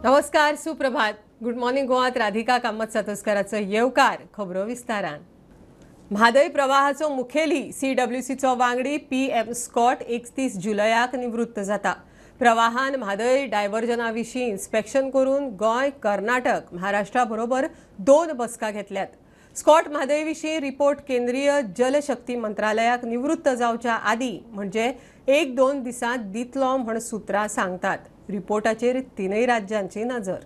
नमस्कार, सुप्रभात. Good morning गोवात Radhika Kamat सातोस्कराचो येवकार. खबरो विस्तारान. म्हादय प्रवाहाचो मुखेली CWCचो वांगडी PM स्कॉट 31 जुलयाक निवृत्त जाता. प्रवाहान म्हादय डायव्हर्जना विशीं इन्स्पेक्शन करून गोंय, कर्नाटक, महाराष्ट्रा बरोबर 2 बसका घेतल्यात. स्कॉट म्हादय विशीं रिपोर्ट केंद्रीय जलशक्ती मंत्रालयाक निवृत्त जावच्या आदीं म्हणजे 1-2 दिसांत दितलो म्हण सुत्रां सांगतात. रिपोर्टाचेर तिनय राज्यांची नजर.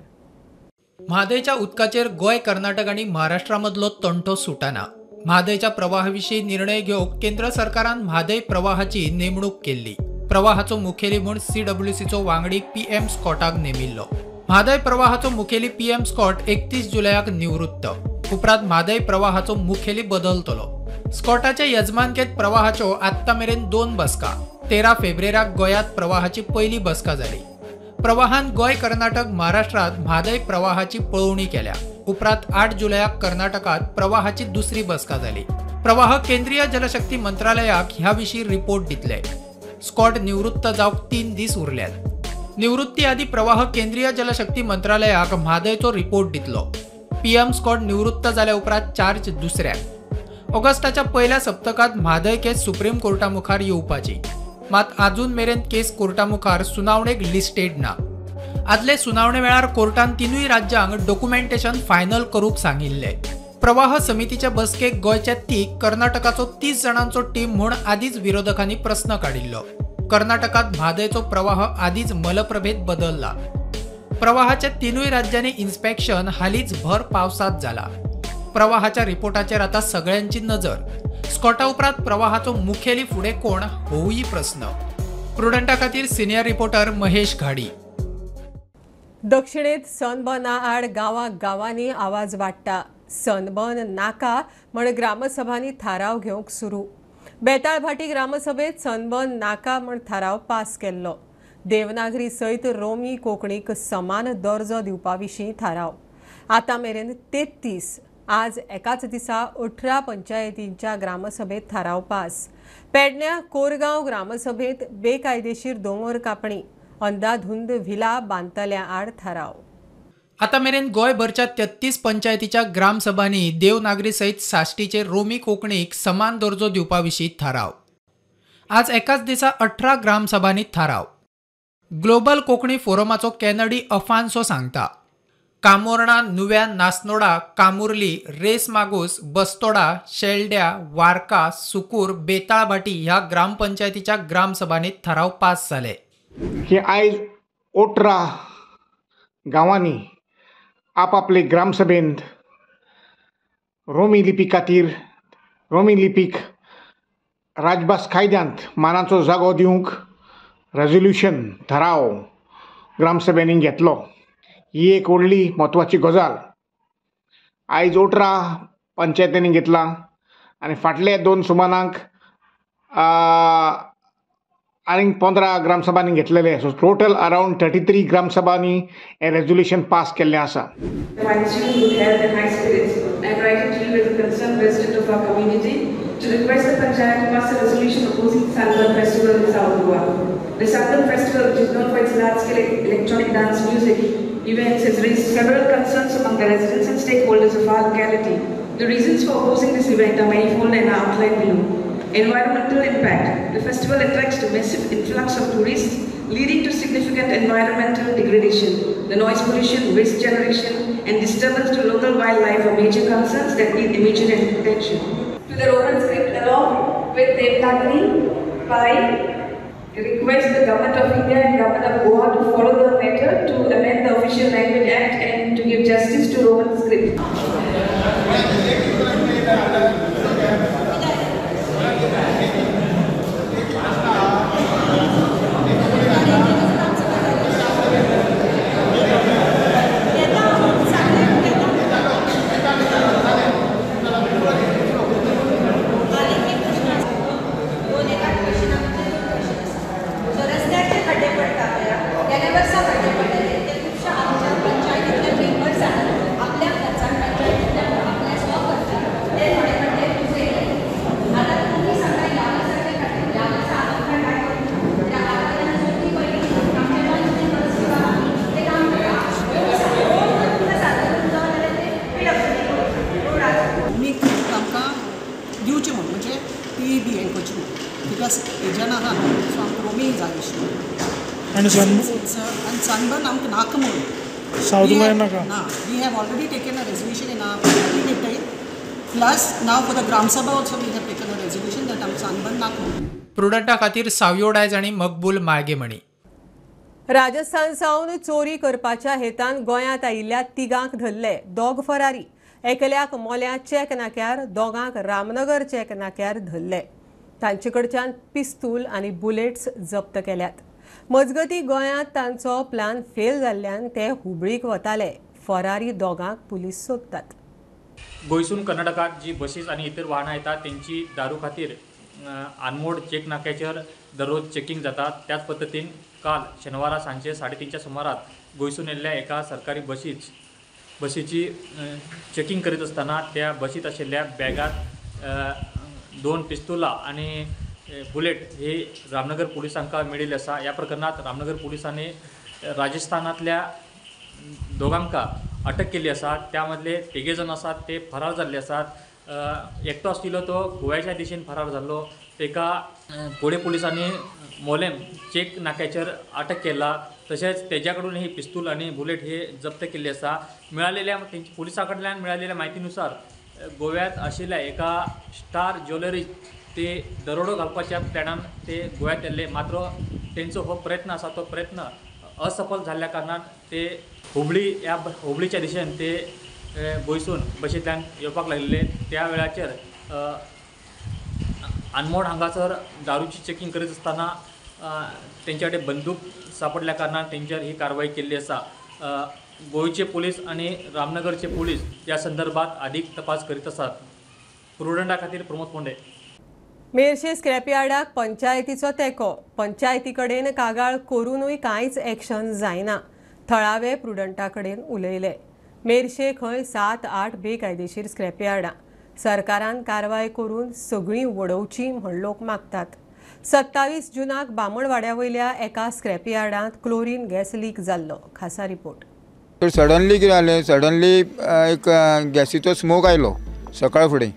म्हादयच्या उदकाचेर गोंय, कर्नाटक आणि महाराष्ट्रामधलो तंटो सुटाना. म्हादयच्या प्रवाहाविशीं निर्णय घेवंक केंद्र सरकारान म्हादय प्रवाहाची नेमणूक केल्ली. प्रवाहाचो मुखेली म्हूण CWCचो वांगडी PM स्कॉटाक नेमिल्लो. म्हादय प्रवाहाचो मुखेली PM स्कॉट 31 जुलयाक निवृत्त. उपरांत म्हादय प्रवाहाचो मुखेली बदलतलो. स्कॉटाच्या यजमानकेंत प्रवाहाच्यो आत्ता मेरेन 2 बसका. 13 फेब्रुवाराक गोंयांत प्रवाहाची पयली बसका जाली. प्रवाहान गोंय, कर्नाटक, महाराष्ट्रात म्हादय प्रवाहाची पळोवणी केल्या. उपरांत 8 जुलयाक कर्नाटकात प्रवाहाची दुसरी बसका जाली. प्रवाह केंद्रीय जलशक्ती मंत्रालयाक ह्या विशीं रिपोर्ट दितले. स्कॉट निवृत्त जावंक 3 दीस उरल्यात. निवृत्ती आदी प्रवाह केंद्रीय जलशक्ती मंत्रालयाक म्हादयचो रिपोर्ट दितलो. PM स्कॉट निवृत्त जाल्या उपरांत चार्ज दुसऱ्याक. ऑगस्टाच्या पयल्या सप्तकात म्हादय केस सुप्रीम कोर्टा मुखार येवपाची. मात अजून मेरेन केस कोर्टा मुखार सुनावणेक लिस्टेड ना. आदले सुनावणे वेळार कोर्टान तिनूय राज्यांक डॉक्युमेंटेशन फायनल करूंक सांगिल्ले. प्रवाह समितीचे बसकेक गोंयचे 30, कर्नाटकाचो 30 जाणांचो टीम म्हूण आदींच विरोधकांनी प्रस्न काडिल्लो. कर्नाटकात म्हादयचो प्रवाह आदींच मलप्रभेत बदलला. प्रवाहाच्या तिनूय राज्यांनी इन्स्पेक्शन हालींच भर पावसात जाला. प्रवाहाच्या रिपोर्टाचेर आता सगळ्यांची नजर. स्कॉटा उपरांत प्रवाहाचो मुखेली फुडें कोण होऊय प्रस्न. प्रुडंटा खातीर सिनियर रिपोर्टर महेश घाडी. दक्षिणेत सनबर्ना आड गांवांनी आवाज वाडटा. सनबर्न नाका म्हण ग्रामसभांनी थाराव घेवंक सुरू. बेताळ भाटी ग्रामसभेत सनबर्न नाका म्हण थाराव पास केल्लो. देवनागरी सयत रोमी कोंकणीक समान दर्जो दिवपा विशीं थाराव. आतां मेरेन 33 आज एकाच दिसा 18 पंचायतींच्या ग्रामसभेत थाराव पास. पेडण्यां कोरगांव ग्रामसभेत बेकायदेशीर दोंगर कापणी, अंधाधुंद व्हिला बांदतल्या आड थाराव. आता मेरेन गोंयभरच्या 33 पंचायतीच्या ग्रामसभांनी देवनागरी सयत साश्टीचे रोमी कोंकणीक समान दर्जो दिवपा विशीं थाराव. आज एकाच दिसा 18 ग्रामसभांनी थाराव. ग्लोबल कोंकणी फोरमाचो कॅनडी अफान्सो सांगता. कामोर्णा, नुव्या, नासनोडा, कामुर्ली, रेस मागूस, बस्तोडा, शेल्ड्या, वारका, सुकूर, बेताळ भाटी ह्या ग्रामपंचायतीच्या ग्रामसभांनी थाराव पास जाले. की आयज 18 गांवांनी आपआपले ग्रामसभेंत रोमी लिपी खातीर रोमी लिपीक राजभास कायद्यांत मानाचो जागो दिवंक रेझोल्युशन थाराव ग्रामसभेनी घेतलो. ही एक व्हडली म्हत्वाची गजाल आयज 18 पंचायतींनी घेतला आनी फाटले 2 सुमारांक आनीक 15 ग्रामसभांनी घेतलेले. सो टोटल अराउंड 33 ग्रामसभांनी हे रेझोल्युशन पास केल्लें आसा. To request the Panchayat to pass a resolution opposing Sunburn Festival in South Goa. The Sunburn Festival, which is known for its large-scale electronic dance music events, has raised several concerns among the residents and stakeholders of our locality. The reasons for opposing this event are manifold and are outlined below. Environmental impact. The festival attracts a massive influx of tourists, leading to significant environmental degradation. The noise pollution, waste generation, and disturbance to local wildlife are major concerns that need immediate attention. To the Roman script along with Devanagari, by request the Government of India and Government of Goa to follow the matter to amend the Official Language Act and to give justice to Roman script. And sunburn आमकां नाका म्हणून South Goa नाका. ना we have already taken a resolution in our parliament time. Plus now for the Gram Sabha also we have taken a resolution that आमकां sunburn नाका म्हणून. प्रुडंटा खातीर सावयो dyes आनी मकबूल मागेमणी. राजस्थान सावन चोरी करपाच्या हेतान गोंयांत आयिल्ल्या तिगांक धरले. दोग फरारी. एकल्याक मोल्या चॅक नाक्यार, दोगांक रामनगर चॅक नाक्यार धरले. तांचे कडच्यान पिस्तूल आनी बुलेट्स जप्त केल्यात. मजगतीं गोंयांत तांचो प्लान फेल जाल्ल्यान ते हुबळीक वताले. फरारी दोगांक पुलीस सोदतात. गोंयसून कर्नाटकाक जी बसीस आनी इतर वाहनां येतात तेंची दारू खातीर आनमोड चेक नाक्याचेर दररोज चेकिंग जाता. त्याच पद्दतीन काल शेनवारा सांजे 3:30च्या सुमाराक गोंयसून येयल्ल्या एका सरकारी बसीची चेकिंग करीत आसतना त्या बसीत आशिल्ल्या बॅगात 2 पिस्तुलां आनी बुलेट ही रामनगर पुलिसांका मेळिल्ली आसा. ह्या प्रकरणात रामनगर पुलिसांनी राजस्थानातल्या दोगांका अटक केली आसा. त्यामदले 3 जण आसात ते फरार जाल्ले आसात. एकटो आशिल्लो तो गोव्याच्या दिशेन फरार जाल्लो. तेका पुणे पुलिसांनी मोलेम चेक नाक्याचेर अटक केला. तशेंच तेज्या कडून ही पिस्तूल आनी बुलेट हे जप्त केल्ली आसा. पुलिसां कडल्यान मेळिल्ल्या म्हायतीनुसार गोव्यात आशिल्ल्या एका स्टार ज्वेलरी ते दरोडो घालपाच्या प्लॅनान ते गोव्यात येल्ले. मात्र तेंचो हो प्रयत्न आसा तो प्रयत्न असफल जाल्ल्या कारणान ते हुबळीच्या दिशेन ते गोंयसून बशींतल्यान येवपाक लागलेले. त्या वेळाचेर आनमोड हांगासर दारूची चेकिंग करीत आसतना तेंच्या कडेन बंदूक सापडल्या कारणान तेंचेर ही कारवाई केल्ली आसा. गोंयचे पुलीस आनी रामनगरचे पुलीस ह्या संदर्भात अधिक तपास करीत आसात. प्रुडंटा खातीर प्रमोद पोंडे. मेर्शे स्क्रॅपयार्डाक पंचायतीचो तेंको. पंचायती कडेन कागाळ करूनय कांयच एक्शन जायना. थळावे प्रुडंटा कडेन उलयले. मेर्शे खंय 7-8 बेकायदेशीर स्क्रॅपयार्डां. सरकारान कारवाय करून सगळीं वडोवची म्हण लोक मागतात. 27 जुनाक बामणवाड्या वयल्या एका स्क्रॅपयार्डांत क्लोरीन गॅस लीक जाल्लो. खासा रिपोर्ट. तर सडनली कितें जालें, सडनली एक गॅसीचो स्मोक आयलो. सकाळ फुडें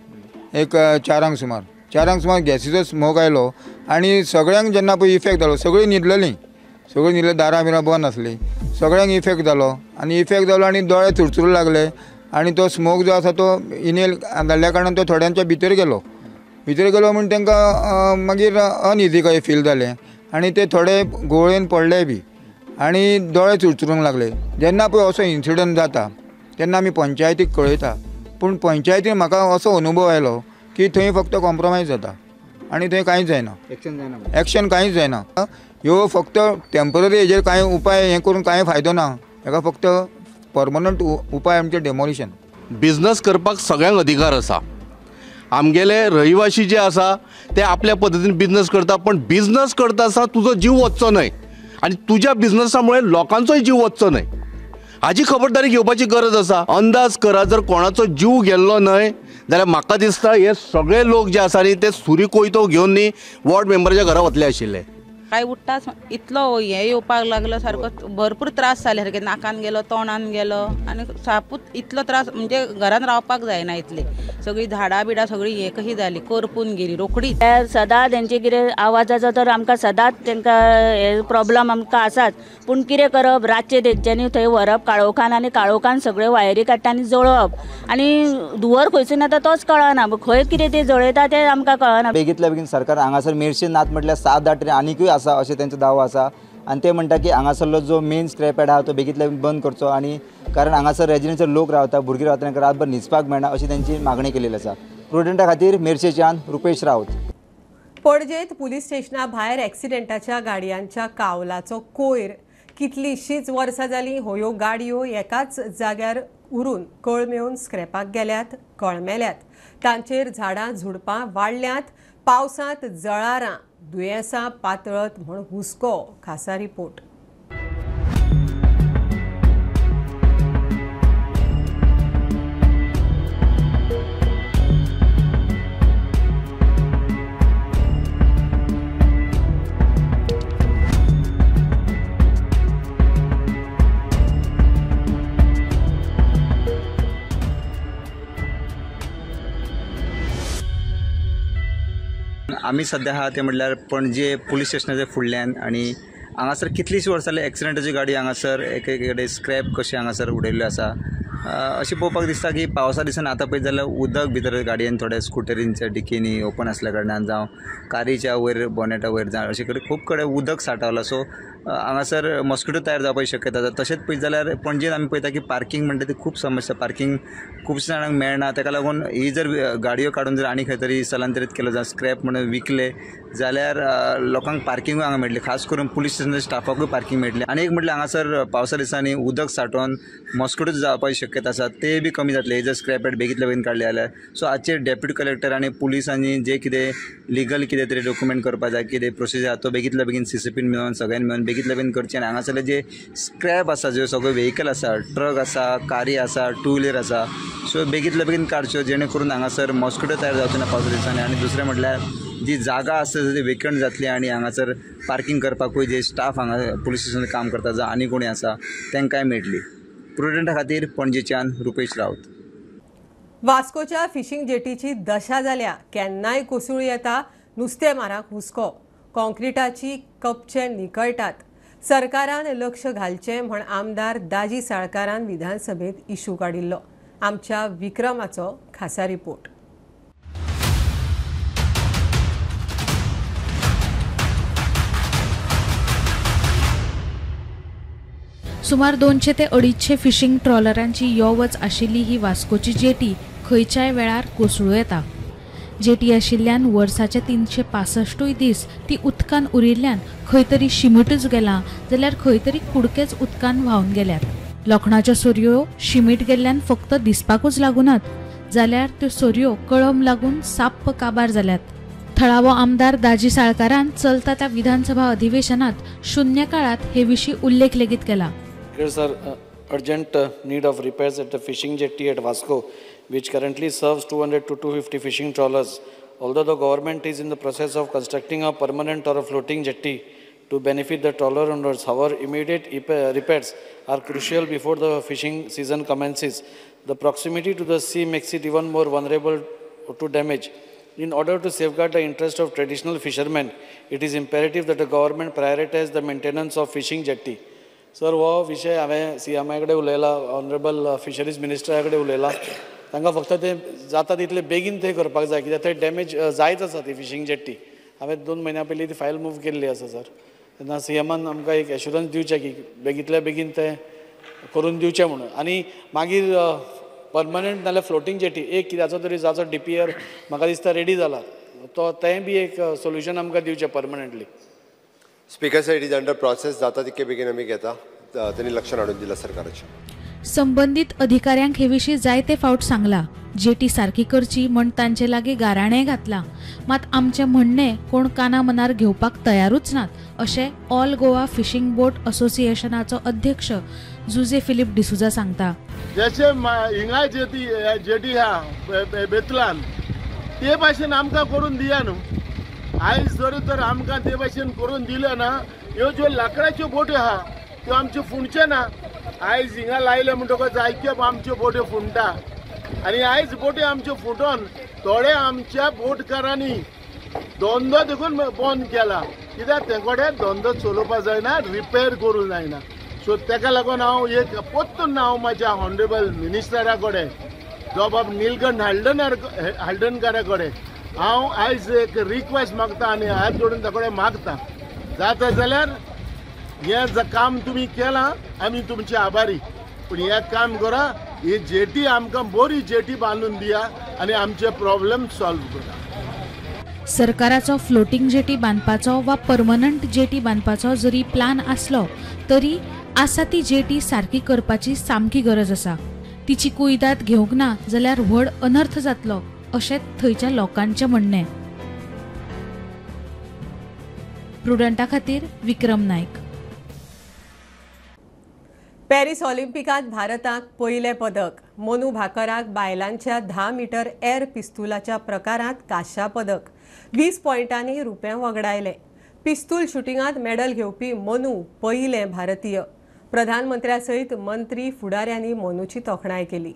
एक 4 सुमार गॅसीचो स्मोक आयलो आनी सगळ्यांक जेन्ना पळय इफेक्ट जालो, सगळीं न्हिदले, दारां बिरां बंद आसलीं, सगळ्यांक इफेक्ट जालो आनी दोळे चुरचुरू लागले आनी तो स्मोक जो आसा तो इनेल जाल्ल्या कारणान तो थोड्यांच्या भितर गेलो म्हण तांकां मागीर अनइजी कशें फील जालें आनी ते थोडे गुळेन पडले बी आनी दोळे चुरचुरूंक लागले. जेन्ना पळय असो इन्सिडंट जाता तेन्ना आमी पंचायतीक कळयता, पूण पंचायतीन म्हाका असो अनुभव आयलो की थंय फक्त कॉम्प्रोमायज जाता आनी थंय कांयच जायना, एक्शन कांयच जायना. ह्यो फक्त टेम्पररी हेजेर कांय उपाय हे करून कांय फायदो ना. हेका फक्त परमनंट उपाय आमचे डेमोलिशन. बिझनेस करपाक सगळ्यांक अधिकार आसा. आमगेले रहिवासी जे आसा ते आपल्या पद्दतीन बिझनेस करता, पण बिझनेस करता आसतना तुजो जीव वचचो न्हय आनी तुज्या बिझनेसामुळे लोकांचोय जीव वचचो न्हय हाची खबरदारी घेवपाची गरज आसा. अंदाज करा, जर कोणाचो जीव गेल्लो न्हय जाल्यार म्हाका दिसता हे सगळे लोक जे आसा न्ही ते सुरी कोयतो घेवन न्ही वॉर्ड मेंबराच्या घरा वतले आशिल्ले. काय उठता इतलो हे येवपाक लागलो, सारको भरपूर त्रास जाले सारके. नाकान गेलो, तोंडान गेलो आनी सापूच इतलो त्रास म्हणजे घरान रावपाक जायना इतले. सगळी झाडां बिडां सगळी हे कशी जाली, करपून गेली रोखडी. सदांच तेंचे कितें आवाजाचो तर आमकां सदांच तांकां हे प्रॉब्लम आमकां आसात. पूण कितें करप, रातचे तेंच्यांनी थंय व्हरप काळोखान आनी काळोखान सगळे वायरी काडटा आनी जळोवप आनी धुंवर खंयसून येता तोच कळना. खंय कितें ते जळयता तें आमकां कळना. बेगींतल्या बेगीन सरकार हांगासर मेर्शे नात म्हटल्यार 7-8 आनीकूय आसा अशें तेंचो दावो आसा आनी ते म्हणटा की हांगासरलो जो मेन स्क्रॅप यार्ड आहा तो बेगींतल्या बेगीन बंद करचो आनी कारण हांगासर रेजिडेंशियल लोक रावता, भुरगीं रावता, तांकां रातभर न्हिदपाक मेळना अशी तेंची मागणी केलेली आसा. प्रुडंटा खातीर मेर्शेच्यान रुपेश रावत. पणजेंत पुलीस स्टेशना भायर एक्सिडेंटाच्या गाडयांच्या कावलाचो कोयर. कितलींशींच वर्सां जालीं ह्यो गाडयो एकाच जाग्यार उरून कळ मेळून स्क्रॅपाक गेल्यात, कळमेल्यात. तांचेर झाडां झुडपां वाडल्यांत. पावसांत जळारां, दुयेंसां पातळत म्हूण हुस्को. खासा रिपोर्ट. आमी सध्या आहा ते म्हटल्यार पणजे पुलीस स्टेशनाच्या फुडल्यान आनी हांगासर कितलींशीं वर्सां जाली एक्सिडेंटाची गाडी हांगासर एक कडेन स्क्रॅप कशें हांगासर उडयल्ल्यो आसा. अशें पळोवपाक दिसता की पावसा दिसान आतां पळयत जाल्यार उदक भितर गाडयेन थोड्या स्कुटरींच्या डिकीनी ओपन आसल्या कारणान जावं कारीच्या वयर बोनेटा वयर जावं अशे कडेन खूब कडेन उदक सांठवलां. सो हांगासर मॉस्किटो तयार जावपाची शक्यता आसा. तशेंच पळयत जाल्यार पणजेन आमी पळयता की पार्किंग म्हणटा ती खूब समस्या, पार्किंग खुबश्या जाणांक मेळना. ताका लागून ही जर गाडयो काडून जर आनी खंय तरी स्थलांतरीत केलो जावं स्क्रॅप म्हणून विकले जाल्यार लोकांक पार्किंगूय हांगा मेळटली, खास करून पुलीस स्टेशनाच्या स्टाफाकूय पार्किंग मेळटली. आनी एक म्हटल्यार हांगासर पावसा दिसांनी उदक सांठोवन मॉस्किटो जावपाची शक्यता आसा ते बी कमी जातले हे जर स्क्रॅप यार्ड बेगीतल्या बेगीन काडले जाल्यार. सो हाचेर डेप्युटी कलेक्टर आनी पुलिसांनी जे कितें लिगल कितें तरी डॉक्युमेंट करपाक जाय, कितें प्रोसिजर आसा तो बेगीतल्या बेगीन CCPन मेळोन सगळ्यांनी मेळोन बेगीतल्या बेगीन करचें. आनी हांगासरले जे स्क्रॅप आसा, ज्यो सगळे व्हेहिकल आसा, ट्रक आसा, कारी आसा, टू व्हिलर आसा, सो बेगीतल्या बेगीन काडच्यो जेणे करून हांगासर मॉस्किटो तयार जावचे ना पावसा दिसांनी. आनी दुसरें म्हटल्यार जी जागा आसा ती वेकंट जातली आनी हांगासर पार्किंग करपाकूय जे स्टाफ हांगा पुलीस स्टेशनार काम करता जावं आनी कोणी आसा तांकांय मेळटली. प्रुडंटा खातीर पणजेच्यान रुपेश रावत. वास्कोच्या फिशिंग जेटीची दशा जाल्या. केन्नाय कोसळूं येता, नुस्तेमारांक हुस्को. कॉन्क्रिटाची कपचे निकळटात. सरकारान लक्ष घालचें म्हण आमदार दाजी साळकारान विधानसभेत इशू काडिल्लो. आमच्या विक्रमाचो खासा रिपोर्ट. सुमार 200 ते 250 फिशिंग ट्रॉलरांची यो वच आशिल्ली ही वास्कोची जेटी खंयच्याय वेळार कोसळूं येता. जेटी आशिल्ल्यान वर्साचे 365 दीस ती उदकान उरिल्ल्यान खंय तरी शिमीटूच गेलां जाल्यार खंय तरी कुडकेच उदकान व्हांवन गेल्यात. लोखणाच्यो सोरयो शिमीट गेल्ल्यान फक्त दिसपाकूच लागूनात जाल्यार त्यो सोरयो कळम लागून साप्प काबार जाल्यात. थळावो आमदार दाजी साळकारान चलता त्या विधानसभा अधिवेशनात शुन्य काळात हे विशीं उल्लेख लेगीत केला. There's an urgent need of repairs at the fishing jetty at Vasco, which currently serves 200 to 250 fishing trawlers. Although the government is in the process of constructing a permanent or a floating jetty to benefit the trawler owners, however, immediate repairs are crucial before the fishing season commences. The proximity to the sea makes it even more vulnerable to damage. In order to safeguard the interest of traditional fishermen, it is imperative that the government prioritize the maintenance of fishing jetty. Sir हो विशय हांवें CMA कडेन उलयला, honourable fisheries मिनिस्टरा कडेन उलयला. तांकां फक्त ते जाता तितले बेगीन ते करपाक जाय कित्याक थंय डॅमेज जायत आसा ती फिशींग जेट्टी. हांवें 2 म्हयन्या पयलीं ती फायल मूव केल्ली आसा सर. तेन्ना CMान आमकां एक एश्युरन्स दिवचें की बेगीतल्या बेगीन ते करून दिवचें म्हणून. आनी मागीर परमनंट नाल्यार फ्लोटींग जेटी एक कित्याचो तरी जाचो DPR म्हाका दिसता रेडी जाला तो तें बी एक सोल्युशन आमकां दिवचें परमनंटली. स्पीकर साहेब इज अंडर प्रोसेस जाता तितके बेगीन आमी घेता. त्यांनी लक्ष हाडून दिला सरकाराच्या. संबंधित अधिकाऱ्यांक हे विशीं जायते फावट सांगला. जेटी सारकी करची म्हण तांचे लागीं गाराणें घातलां. मात आमचें म्हणणें कोण काना मनार घेवपाक तयारूच नात अशें ऑल गोवा फिशींग बोट असोसिएशनाचो अध्यक्ष जुजे फिलिप डिसुजा सांगता. जशें हिंगा जेटी ह्या बेतलान ते भाशेन आमकां करून दिया न्हू. आयज जर तर आमकां ते भाशेन करून दिले ना, ह्यो ज्यो लाकडाच्यो बोटी आहा त्यो आमच्यो फुंडच्यो ना. आयज हिंगा लायले म्हणटकच जायत्यो आमच्यो बोट्यो फुंडटा आनी आयज बोटी आमच्यो फुटोन थोडे आमच्या बोटकारांनी धंदो देखून बंद केला. कित्याक ते कडेन धंदो चलोवपाक जायना, रिपेर करूंक जायना. सो ताका लागून हांव एक पोत्तून हांव म्हाज्या ऑनरेबल मिनिस्टरा कडेन जॉब नीलकंठ हळदणकारा कडेन हांव आयज एक रिक्वेस्ट मागता आनी हात जोडून ताकडे मागता जाता जाल्यार हें काम तुमी केलां आमी तुमचे आभारी. पूण हें काम करा, ही जेटी आमकां बरी जेटी बांदून दिया आनी आमचे प्रॉब्लेम सॉल्व करा. सरकाराचो फ्लोटींग जेटी बांदपाचो वा परमनंट जेटी बांदपाचो जरी प्लान आसलो तरी आसा ती जेटी सारकी करपाची सामकी गरज आसा. तिची कुयदाद घेवंक ना जाल्यार व्हड अनर्थ जातलो अशें थंयच्या लोकांचें म्हणणें. प्रुडंटा खातीर विक्रम नायक. पॅरिस ऑलिंपिकात भारताक पयले पदक. मनू भाकराक बायलांच्या 10 मीटर एअर पिस्तुलाच्या प्रकारांत कांशा पदक. 20 पॉयंटांनी रुपें वगडायलें. पिस्तूल शुटिंगांत मेडल घेवपी मनू पयले भारतीय. प्रधानमंत्र्या सयत मंत्री फुडाऱ्यांनी मनूची तोखणाय केली.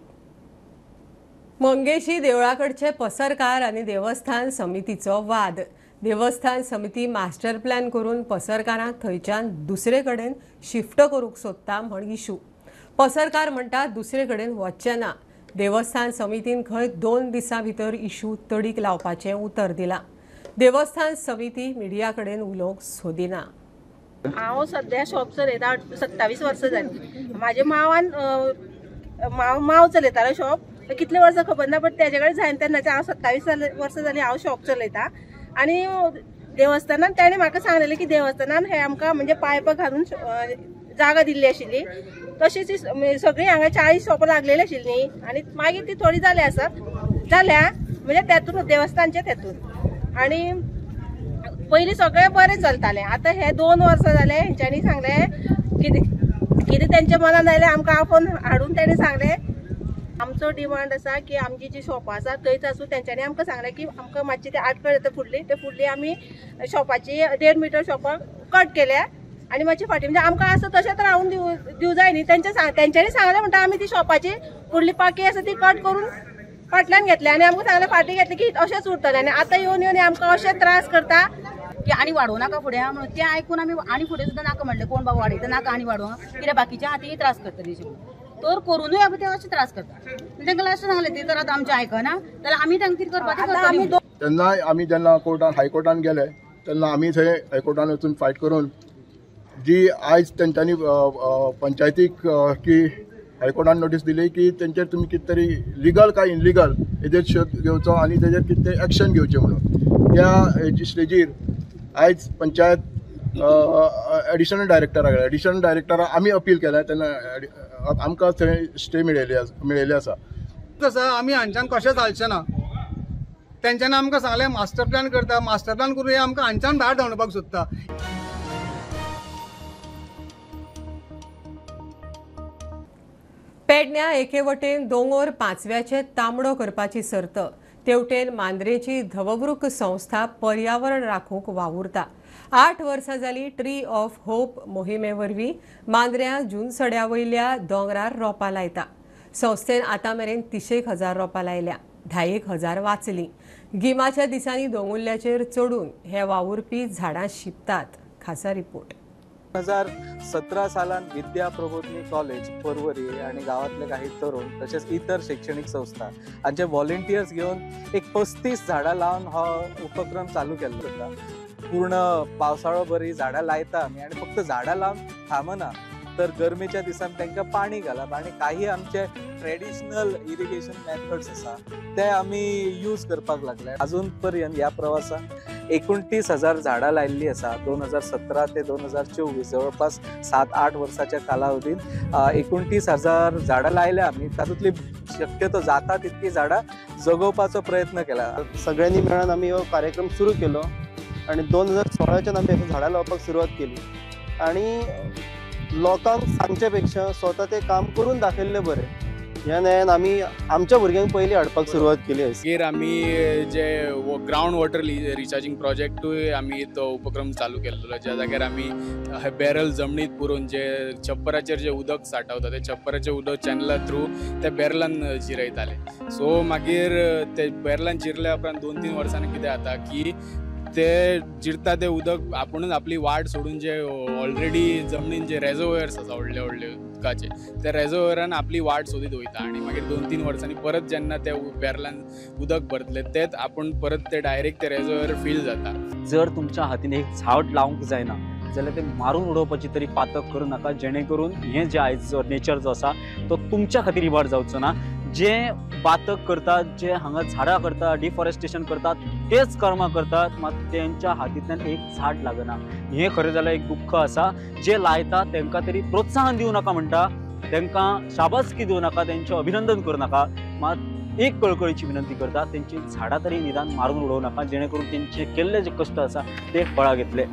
मंगेशी देवळाकडचे पसरकार आनी देवस्थान समितीचो वाद. देवस्थान समिती मास्टर प्लॅन करून पसरकारांक थंयच्यान दुसरे कडेन शिफ्ट करूंक सोदता म्हण इशू. पसरकार म्हणटा दुसरे कडेन वचचें ना. देवस्थान समितीन खंय 2 दिसां भितर इशू तडीक लावपाचें उतर दिलां. देवस्थान समिती मिडिया कडेन उलोवंक सोदिना. हांव सध्या शॉप चलयता 27 वर्सां जालीं. म्हाज्या मांव चलयतालो शॉप. कितले वर्सां खबर ना, बट तेजे कडेन जायन तेन्नाचे हांव 27 वर्सां जालीं हांव शॉप चलयता. आनी देवस्थानान ताणें म्हाका सांगलेलें की देवस्थानान हे आमकां म्हणजे पायप घालून जागा दिल्ली आशिल्ली. तशीच सगळीं हांगा 40 शॉपां लागलेली आशिल्लीं न्ही, आनी मागीर ती थोडी जाली आसात जाल्या म्हणजे तेतून देवस्थानचे तेतून. आनी पयलीं सगळें बरें चलतालें. आतां हे 2 वर्सां जाले हेंच्यांनी सांगलें कितें तेंच्या मनान आयलें आमकां आफोन हाडून ताणें सांगलें आमचो डिमांड आसा की आमची जी शॉपां आसा थंयच आसूं. तेंच्यांनी आमकां सांगलें की आमकां मातशी ते आटकळ येता फुडली आमी शॉपाची 1.5 मीटर शॉपां कट केल्या आनी मातशी फाटी म्हणजे आमकां आसा तशेंच रावून दिवं जाय न्ही. तेंच्यांनी सांगलें म्हणटा आमी ती शॉपाची फुडली पाकी आसा ती कट करून फाटल्यान घेतले आनी आमकां सांगलें फाटी घेतली की अशेंच उरतलें. आनी आतां येवन आमकां अशे त्रास करता की आनी वाडोवं नाका फुडें म्हणून तें आयकून आमी आनी फुडें सुद्दां नाका म्हणलें. कोण बाबा वाडयता नाका आनी वाडोवं कित्याक बाकीच्या हातीय त्रास करतली तर करूनय आमी ते अशें त्रास करता. तांकां लास्ट सांगलें ती तर आतां आमचें आयकना जाल्यार आमी तांकां कितें करपाचें. तेन्ना आमी जेन्ना हायकोर्टान गेले तेन्ना आमी थंय हायकोर्टान वचून फायट करून जी आयज तेंच्यांनी पंचायतीक की हायकोर्टान नोटीस दिली की तेंचेर तुमी कितें तरी लिगल काय इनलिगल हेजेर शोध घेवचो आनी तेजेर कितें तरी एक्शन घेवचें म्हणून त्या स्टेजीर आयज पंचायत एडिशनल डायरेक्टरा आमी अपील केल्या तेन्ना आमकां थंय स्टे मेळिल्ली आसा. तसो आमी हांच्यान कशें जावचें ना. तेंच्यांनी आमकां सांगलें मास्टर प्लॅन करता, मास्टर प्लॅन करून आमकां हांच्यान भायर धांवडपाक सोदता. पेडण्यां एके वटेन दोंगर 5व्याचे तांबडो करपाची सर्त. तेवटेन मांद्रेची धवबृक संस्था पर्यावरण राखूंक वावुरता. 8 वर्सां जालीं ट्री ऑफ होप मोहिमे वरवीं मांद्र्या जुनसड्या वयल्या दोंगरार रोपां लायता. संस्थेन आतां मेरेन 30,000 रोपां लायल्या. 10,000 वाचलीं. गिमाच्या दिसांनी दोंगुल्ल्याचेर चडून हे वावुरपी झाडां शिंपतात. खासा रिपोर्ट. 2017 सालान विद्या प्रबोधिनी कॉलेज पर्वरी आणि गावातले काही तरुण तसेच इतर शैक्षणिक संस्था हांचे व्हॉलंटियर्स घेऊन एक 35 झाडां लावन हो उपक्रम चालू केल्लो होता. पूर्ण पावसाळो बरी झाडां लायता आमी आनी फक्त झाडां लावन थांबना तर गरमेच्या दिसान तांकां पाणी घालप आणि काही आमचे ट्रेडिशनल इरिगेशन मेथड्स आसा ते आमी यूज करपाक लागले. अजून पर्यंत ह्या प्रवासात 29,000 झाडां लायिल्लीं आसा. 2017 ते 2024 जवळपास 7-8 वर्साच्या कालावधीत 29,000 झाडां लायल्या आमी. तातूंतली शक्यतो जाता तितकी झाडां जगोवपाचो प्रयत्न केला. सगळ्यांनी मेळून आमी हो कार्यक्रम सुरू केलो आणि 2016च्यान आमी झाडां लावपाक सुरवात केली आणि लोकांक सांगचे पेक्षा स्वता ते काम करून दाखयल्ले बरें ह्या नयान आमी आमच्या भुरग्यांक पयलीं हाडपाक सुरवात केली. मागीर आमी जे ग्रावंड वॉटर रिचार्जिंग प्रोजेक्टूय आमी तो उपक्रम चालू केल्लो ज्या जाग्यार आमी बॅरल जमनीत पुरून जे छप्पराचेर जे उदक साठवता ते छप्पराचें उदक चॅनला थ्रू ते बॅरलान जिरयताले. सो मागीर ते बॅरलान जिरल्या उपरांत 2-3 वर्सांनी कितें जाता की ते जिरता ते उदक आपुणूच आपली वाट सोडून जे ऑलरेडी जमनीन जे रेजर्वयर्स आसा व्हडले व्हडले उदकाचे त्या रेजर्वयरान आपली वाट सोदीत वयता आनी मागीर 2-3 वर्सांनी परत जेन्ना त्या बॅरलान उदक भरतले तेच आपूण परत ते डायरेक्ट ते रेजर्वयर फील जाता. जर तुमच्या हातीन एक झाड लावंक जायना जाल्यार ते मारून उडोवपाची तरी पातक करूं नाका जेणे करून हें जे आयज जो नेचर जो आसा तो तुमच्या खातीर इबाड जावचो ना. जे बातक करतात जे हांगा झाडां करतात डिफॉरेस्टेशन करतात तेच कर्मां करतात मात तेंच्या हातींतल्यान एक झाड लागना. हें खरें जाल्यार एक दुख्ख आसा. जे लायता तांकां तरी प्रोत्साहन दिवं नाका म्हणटा, तांकां शाबासकी दिवं नाका, तेंचें अभिनंदन करूं नाका. मात एक कळकळीची विनंती करता तेंची झाडां तरी निदान मारून उडोवं नाका जेणे करून तेंचे केल्ले जे कश्ट आसा ते फळां घेतले.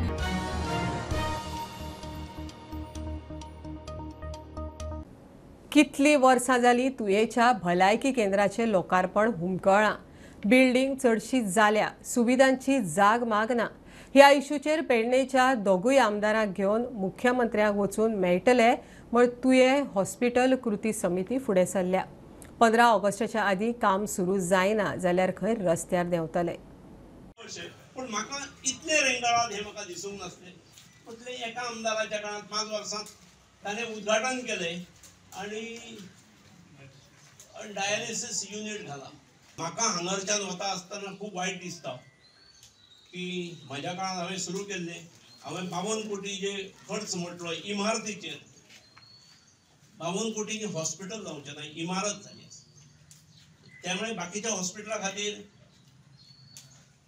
कितली वर्सां जालीं तुयेच्या भलायकी केंद्राचें लोकार्पण हुमकळ्ळां. बिल्डींग चडशी जाल्या, सुविधांची जाग मागना. ह्या इशूचेर पेडणेच्या दोगूय आमदारांक घेवन मुख्यमंत्र्याक वचून मेळटले म्हण तुये हॉस्पिटल कृती समिती फुडें सरल्या. 15 ऑगस्टाच्या आदीं काम सुरू जायना जाल्यार खंय रस्त्यार देंवतले. पूण म्हाका इतले रेंगाळात हे म्हाका दिसूंक नासले. म्हटले एका आमदाराच्या काळात 5 वर्सांत ताणें उद्घाटन केलें आनी डायलिसीस युनिट घाला. म्हाका हांगरच्यान वता आसतना खूब वायट दिसता की म्हज्या काळात हांवें सुरू केल्लें, हांवें 52 कोटी जे खर्च म्हटलो इमारतीचेर, 52 कोटींनी हॉस्पिटल जावचें ना, इमारत जाली आसा. त्यामुळे बाकीच्या हॉस्पिटला खातीर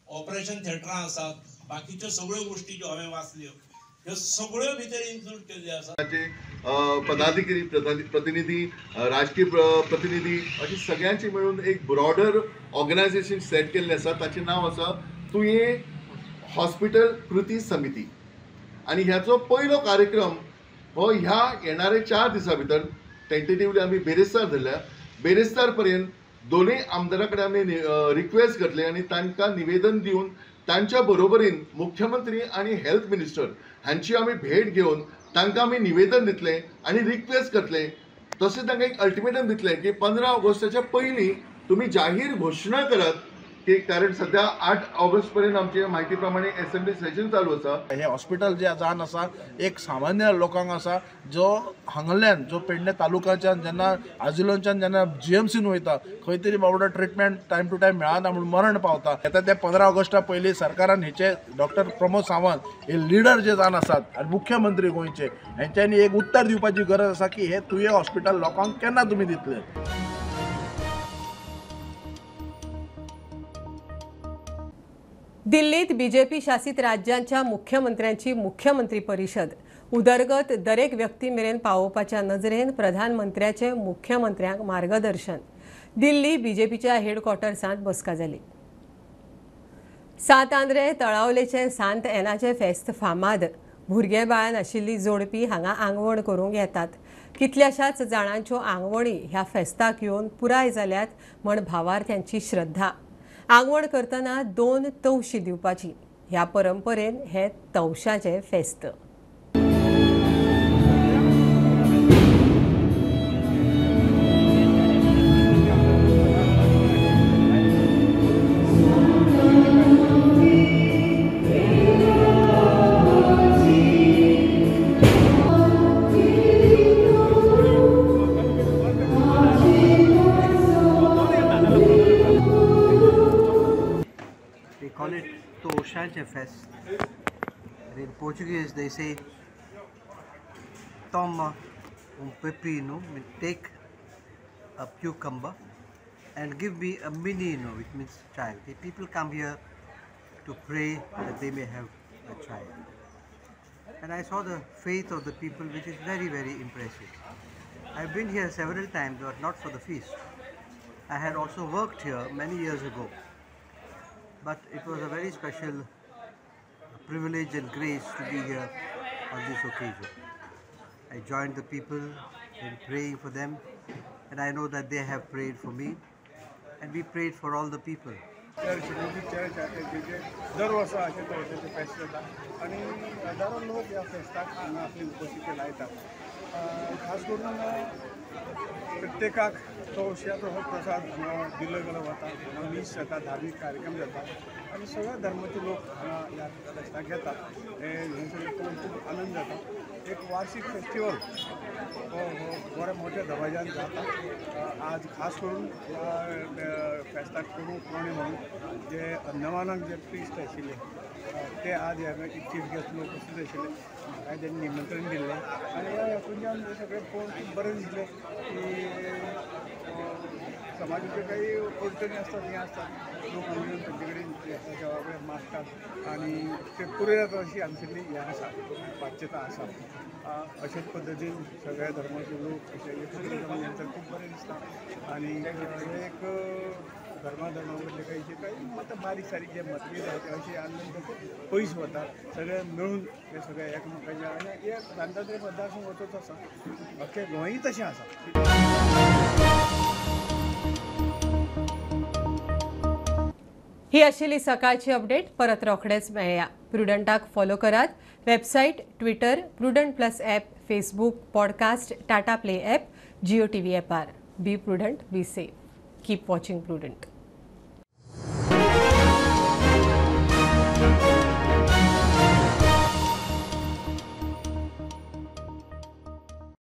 ऑपरेशन थिएटरां आसात, बाकीच्यो सगळ्यो गोष्टी ज्यो हांवें वाचल्यो ह्यो सगळ्यो भितर इन्क्लूड केल्ल्यो आसात. पदाधिकारी प्रतिनिधी, राजकीय प्रतिनिधी अशी सगळ्यांची मिळून एक ब्रॉडर ऑर्गनायझेशन सेट केल्लें आसा. ताचें नांव आसा तुये हॉस्पिटल कृती समिती. आणि ह्याचो पयलो कार्यक्रम हो ह्या येणारे 4 दिसां भितर टेंटेटिवली आमी बेरेस्तार धरल्या. बेरेस्तार पर्यंत दोनूय आमदारा कडेन आमी रिक्वेस्ट करतले आनी तांकां निवेदन दिवन तांच्या बरोबरीन मुख्यमंत्री आणि हेल्थ मिनिस्टर हांची आमी भेट घेवन तांकां आमी निवेदन दितले आणि रिक्वेस्ट करतले. तशेंच तांकां एक अल्टिमेटम दितले की 15 ऑगस्टाच्या पयलीं तुमी जाहीर घोशणा करात की, कारण सध्या 8 ऑगस्ट पर्यंत आमचे म्हायती प्रमाणे असेंब्ली सेशन चालू आसा. हे हॉस्पिटल जे जावन आसा एक सामान्य लोकांक आसा जो हांगल्यान जो पेडणे तालुक्याच्यान जेन्ना आजिलोनच्यान जेन्ना GMCन वयता खंय तरी बाबडो ट्रिटमेंट टायम टू टायम मेळना म्हणून मरण पावता. येता ते 15 ऑगस्टा पयलीं सरकारान हेचे डॉक्टर प्रमोद सावंत हे लिडर जे जावन आसात आनी मुख्यमंत्री गोंयचे हेंच्यांनी एक उत्तर दिवपाची गरज आसा की हे तुये हॉस्पिटल लोकांक केन्ना तुमी दितले. दिल्लीत बीजेपी शासित राज्यांच्या मुख्यमंत्र्यांची मुख्यमंत्री परिषद उदरगत दरेक व्यक्ती मेरेन पावोवपाच्या नजरेन प्रधानमंत्र्याचे मुख्यमंत्र्यांक मार्गदर्शन. दिल्ली बीजेपीच्या हेडक्वॉर्टर्सांत बसका जाली. सांत आंद्रे तळावलेचे सांत एनाचे फेस्त फामाद. भुरगे बाळान आशिल्ली जोडपी हांगा आंगवण करूंक येतात. कितल्याशाच जाणांच्यो आंगवणी ह्या फेस्ताक येवन पुराय जाल्यात म्हण भावार्थ्यांची श्रद्धा. आंगवण करतना 2 तवशी दिवपाची. ह्या परंपरेन हे तवशाचे फेस्त. Call it Toshaja Fest. In Portuguese, they say toma pepino, take a cucumber and give me a menino, which means child. The people come here to pray that they may have a child. And I saw the faith of the people, which is very, very impressive. I've been here several times, but not for the feast. I had also worked here many years ago. But it was a very special privilege and grace to be here on this occasion. I joined the people in praying for them, and I know that they have prayed for me, and we prayed for all the people. Church दर वर्सा अशें तरेचे फेस्त जाता आनी हजारो लोक ह्या फेस्ताक हांगा आपली उपस्थिती लायतात. खास करून प्रत्येकाक तवश्याचो हो प्रसाद दिलो गेलो वता. मीस जाता, धार्मीक कार्यक्रम जाता आनी सगळ्या धर्माचे लोक हांगा ह्या फेस्ताक येतात. हे सगळें पळोवन खूब आनंद जाता. एक वार्षिक फेस्टिवल हो बऱ्या मोठ्या दबाज्यान जाता. आज खास करून ह्या फेस्ताक प्रमुख पाहुणे म्हणून जे अंदमानाक जे प्रिस्ट आशिल्ले ते आज ह्या चीफ गेस्ट लोक उपस्थित आशिल्ले. म्हाका तेणी निमंत्रण दिल्लें आनी ह्या हेतूंतल्यान सगळें पळोवन खूब बरें दिसलें की समाजाचे काही अडचणी असतात हे असतात लोक हांगा तेंचे कडेन देवा कडेन मागतात आनी ते पुरयत अशी आमची हें आसा बाध्यता आसा. अशेच पद्दतीन सगळ्या धर्माचे लोक अशे एकत्र जावन येतात खूब बरें दिसता. आनी एक धर्मा मदले काही मात बारीक सारीक जे मतभेद आहेत असे आनंद खूप पयस वतात. सगळे मिळून हे सगळे एकमेकांच्या आनी एक रांदाद्री मतदारसंघ वचत आसा. अख्खें गोंयय तशें आसा. ही आशिल्ली सकाळची अपडेट. परत रोखडेच मेळया. प्रुडंटाक फॉलो करात. Website, Twitter, Prudent plus app, Facebook, podcast, Tata play app, Jio TV ॲपार. Be Prudent, be safe. Keep watching prudent.